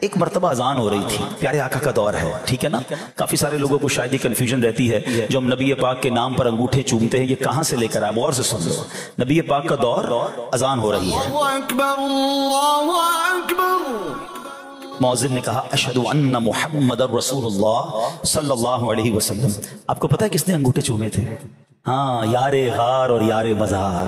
एक मर्तबा अजान हो रही थी, प्यारे आका का दौर है, ठीक है ना। काफी सारे लोगों को शायद कंफ्यूजन रहती है, जो हम नबी पाक के नाम पर अंगूठे चूमते हैं, ये कहां से लेकर आए? गौर से सुन लो, नबी पाक का दौर, अजान हो रही है, मौज़िन ने कहा अशहदु अन्ना मुहम्मदर रसूलुल्लाह सल्लल्लाहु अलैहि वसल्लम। आपको पता है किसने अंगूठे चूमे थे? हाँ, यारे गार और यारे मज़ार,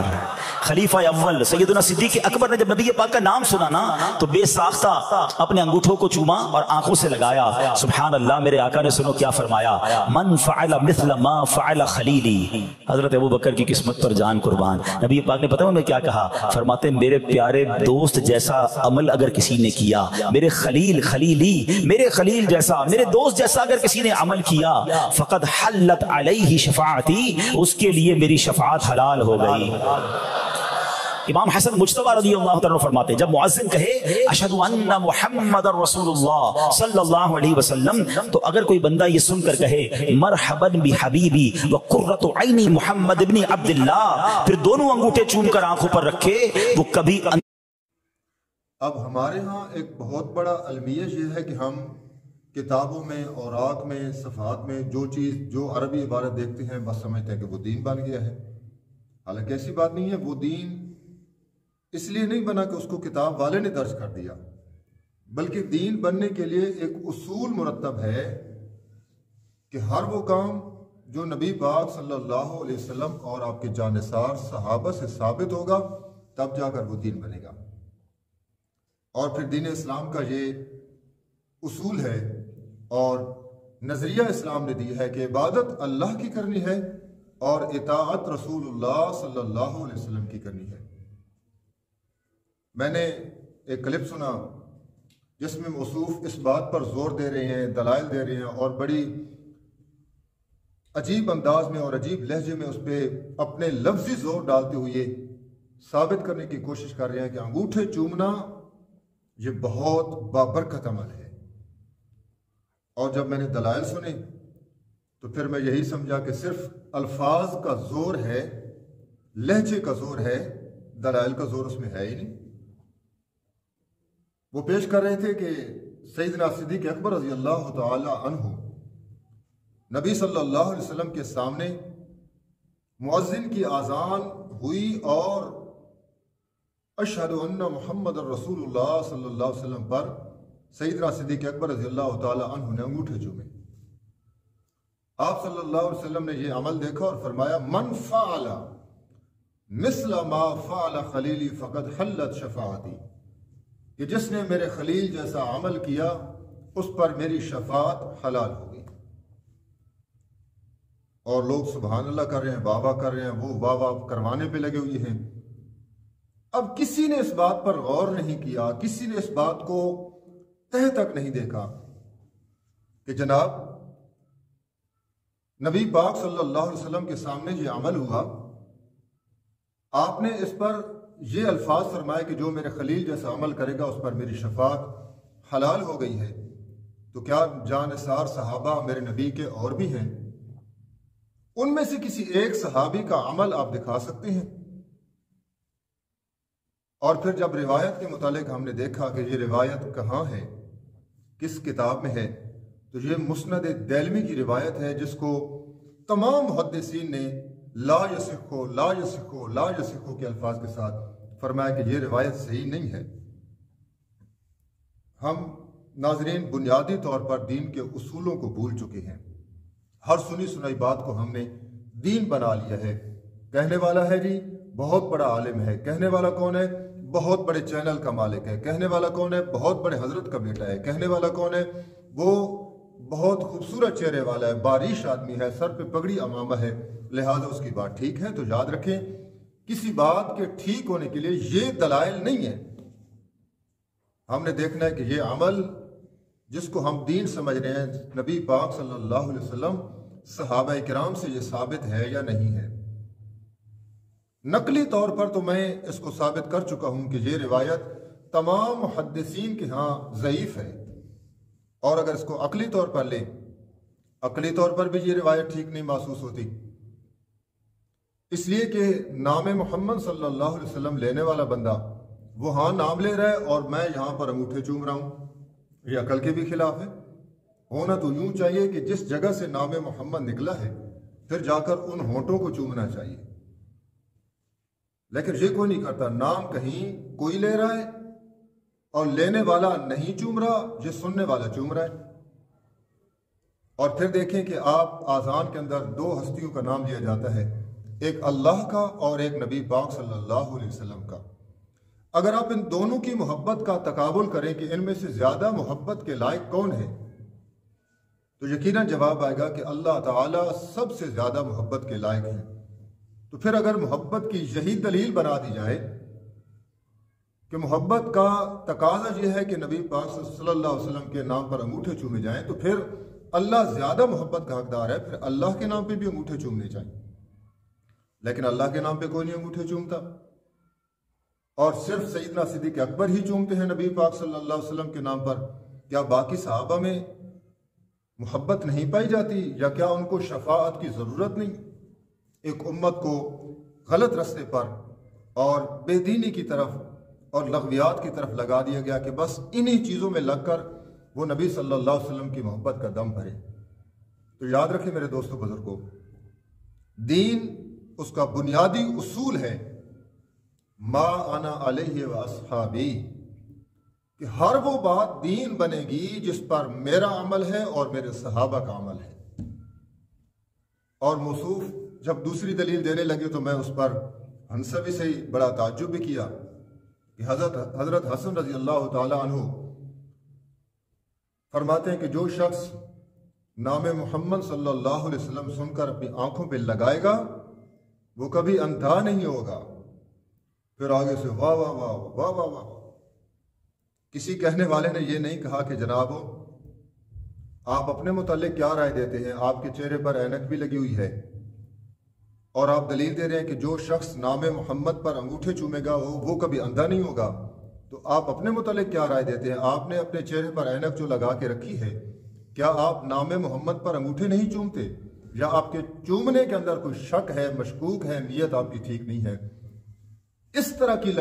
खलीफा अव्वल सैयदना सिद्दीक़ अकबर ने जब नबी पाक का नाम सुना ना, तो बेसाख्ता अपने अंगूठों को चूमा और आंखों से लगाया। सुभान अल्लाह, मेरे आका ने सुनो क्या फरमाया, मन फ़अल मिस्ल मा फ़अल खलीली। हजरत अबू बकर की किस्मत पर जान कुर्बान। नबी पाक ने पता है उन्हें क्या कहा? फरमाते मेरे प्यारे दोस्त जैसा अमल अगर किसी ने किया, मेरे खलील खलीली, मेरे खलील जैसा, मेरे दोस्त जैसा अगर किसी ने अमल किया, फ़क़द हल्लत अलैहि शफ़ाअती, उसके लिए मेरी शफाअत हलाल हो गई। इमाम हसन मुज्तबा रज़ियल्लाहु तआला फरमाते जब मुअज्जिन कहे अशहदु अन्ना मुहम्मदर रसूलुल्लाह सल्लल्लाहु अलैहि वसल्लम, तो अगर कोई बंदा ये सुनकर कहे मरहबन बि हबीबी व कुर्रतु ऐनी मुहम्मद इब्न अब्दुल्लाह, फिर दोनों अंगूठे चूम कर आंखों पर रखे, वो कभी। अब हमारे यहाँ एक बहुत बड़ा अलमिया ये है कि हम किताबों में, औराक में, सफ़ात में जो चीज़, जो अरबी इबारत देखते हैं बस समझते हैं कि वो दीन बन गया है। हालांकि ऐसी बात नहीं है। वो दीन इसलिए नहीं बना कि उसको किताब वाले ने दर्ज कर दिया, बल्कि दीन बनने के लिए एक उसूल मुरतब है कि हर वो काम जो नबी पाक सल्लल्लाहु अलैहि वसल्लम और आपके जानिसार सहाबा से साबित होगा, तब जाकर वो दीन बनेगा। और फिर दीन इस्लाम का ये उसूल है और नजरिया इस्लाम ने दी है कि इबादत अल्लाह की करनी है और इताअत रसूलुल्लाह सल्लल्लाहु अलैहि वसल्लम की करनी है। मैंने एक क्लिप सुना जिसमें मौसूफ इस बात पर जोर दे रहे हैं, दलाइल दे रहे हैं और बड़ी अजीब अंदाज में और अजीब लहजे में उस पर अपने लफ्जी जोर डालते हुए साबित करने की कोशिश कर रहे हैं कि अंगूठे चूमना ये बहुत बाबरकत अमल है। और जब मैंने दलाइल सुने तो फिर मैं यही समझा कि सिर्फ अल्फाज का जोर है, लहजे का जोर है, दलाइल का जोर उसमें है ही नहीं। वो पेश कर रहे थे कि सैयदना सिद्दीक़ अकबर रज़ी अल्लाह तआला अन्हु नबी सल्लल्लाहु अलैहि वसल्लम के सामने मुअज्जिन की आज़ान हुई और अशहदु अन्ना मुहम्मदर रसूलुल्लाह सल्लल्लाहु अलैहि वसल्लम पर सैयदना सिद्दीक़ अकबर रज़ी अल्लाह तआला अन्हु ने अंगूठे चूमे। आप सल्लल्लाहु अलैहि वसल्लम ने यह अमल देखा और फरमाया मन फ़अल मिस्ल मा फ़अल खलीली फ़क़द हल्लत शफ़ाअती, कि जिसने मेरे खलील जैसा अमल किया उस पर मेरी शफाअत हलाल हो गई। और लोग सुभान अल्लाह कर रहे हैं, वाह वाह कर रहे हैं, वो वाह वाह करवाने पे लगे हुए हैं। अब किसी ने इस बात पर गौर नहीं किया, किसी ने इस बात को तह तक नहीं देखा कि जनाब नबी पाक सल्लल्लाहु अलैहि वसल्लम के सामने ये अमल हुआ, आपने इस पर ये अल्फाज फरमाए कि जो मेरे खलील जैसा अमल करेगा उस पर मेरी शफाअत हलाल हो गई है। तो क्या जानिसार सहाबा मेरे नबी के और भी हैं? उनमें से किसी एक सहाबी का अमल आप दिखा सकते हैं? और फिर जब रिवायत के मुतालिक हमने देखा कि ये रिवायत कहाँ है, किस किताब में है, तो ये मुस्नद दैलमी की रिवायत है जिसको तमाम मुहद्दिसीन ने ला यसिखो ला यसिखो ला यसिखो के अल्फाज के साथ फरमाया कि ये रिवायत सही नहीं है। हम नाजरीन बुनियादी तौर पर दीन के उसूलों को भूल चुके हैं। हर सुनी सुनाई बात को हमने दीन बना लिया है। कहने वाला है जी बहुत बड़ा आलिम है, कहने वाला कौन है? बहुत बड़े चैनल का मालिक है। कहने वाला कौन है? बहुत बड़े हजरत का बेटा है। कहने वाला कौन है? वो बहुत खूबसूरत चेहरे वाला है, बारिश आदमी है, सर पे पगड़ी अमामा है, लिहाजा उसकी बात ठीक है। तो याद रखें, किसी बात के ठीक होने के लिए ये दलाइल नहीं है। हमने देखना है कि ये अमल जिसको हम दीन समझ रहे हैं, नबी पाक सल्लल्लाहु अलैहि वसल्लम सहाबा किराम से ये साबित है या नहीं है। नकली तौर पर तो मैं इसको साबित कर चुका हूं कि ये रिवायत तमाम मुहद्दिसीन के यहाँ ज़ईफ है। और अगर इसको अकली तौर पर लें, अकली तौर पर भी ये रिवायत ठीक नहीं महसूस होती, इसलिए कि नाम मोहम्मद सल्लल्लाहु अलैहि वसल्लम लेने वाला बंदा वो हाँ नाम ले रहा है और मैं यहाँ पर अंगूठे चूम रहा हूँ। ये अकल के भी खिलाफ है। होना तो यूं चाहिए कि जिस जगह से नाम मोहम्मद निकला है फिर जाकर उन होंठों को चूमना चाहिए, लेकिन ये कोई नहीं करता। नाम कहीं कोई ले रहा है और लेने वाला नहीं चूम रहा, ये सुनने वाला चूम रहा है। और फिर देखें कि आप आज़ान के अंदर दो हस्तियों का नाम लिया जाता है, एक अल्लाह का और एक नबी पाक सल्लल्लाहु अलैहि वसल्लम का। अगर आप इन दोनों की मोहब्बत का तकाबुल करें कि इनमें से ज्यादा मोहब्बत के लायक कौन है, तो यकीनन जवाब आएगा कि अल्लाह ताला सबसे ज्यादा मोहब्बत के लायक है। तो फिर अगर मोहब्बत की यही दलील बना दी जाए कि मोहब्बत का तकाजा यह है कि नबी पाक सल्लल्लाहु अलैहि वसल्लम के नाम पर अंगूठे चूमे जाएं, तो फिर अल्लाह ज्यादा मोहब्बत का हकदार है, फिर अल्लाह के नाम पे भी अंगूठे चूमने चाहिए। लेकिन अल्लाह के नाम पे कोई नहीं अंगूठे चूमता, और सिर्फ सैयदना सिद्दीक़ अकबर ही चूमते हैं नबी पाक सल्लल्लाहु अलैहि वसल्लम के नाम पर। क्या बाकी सहाबा में मोहब्बत नहीं पाई जाती, या क्या उनको शफाअत की जरूरत नहीं? एक उम्मत को गलत रास्ते पर और बेदीनी की तरफ और लग़वियात की तरफ लगा दिया गया कि बस इन्हीं चीजों में लगकर वो नबी सल्लल्लाहु अलैहि वसल्लम की मोहब्बत का दम भरे। तो याद रखें मेरे दोस्तों बुजुर्गों, दीन उसका बुनियादी उसूल है मा आना अलैहि व अस्हाबी, कि हर वो बात दीन बनेगी जिस पर मेरा अमल है और मेरे सहाबा का अमल है। और मौसूफ जब दूसरी दलील देने लगे तो मैं उस पर हंसबी से ही बड़ा ताज्जुब भी किया कि हजरत हसन रजी अल्लाह ताला अन्हु फरमाते हैं कि जो शख्स नाम मोहम्मद सल्लल्लाहु अलैहि वसल्लम सुनकर अपनी आंखों पे लगाएगा वो कभी अंधा नहीं होगा। फिर आगे से वाह वाह वाह वाह वाह वाह। किसी कहने वाले ने यह नहीं कहा कि जनाब आप अपने मुतालिक क्या राय देते हैं, आपके चेहरे पर ऐनक भी लगी हुई है और आप दलील दे रहे हैं कि जो शख्स नाम मोहम्मद पर अंगूठे चूमेगा वो कभी अंधा नहीं होगा, तो आप अपने मुतालिक क्या राय देते हैं? आपने अपने चेहरे पर ऐनक जो लगा के रखी है, क्या आप नाम मोहम्मद पर अंगूठे नहीं चूमते, या आपके चूमने के अंदर कोई शक है, मशकूक है, नीयत आपकी ठीक नहीं है? इस तरह की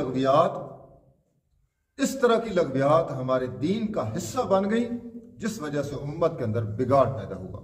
लग़वियात हमारे दीन का हिस्सा बन गई, जिस वजह से उम्मत के अंदर बिगाड़ पैदा हुआ।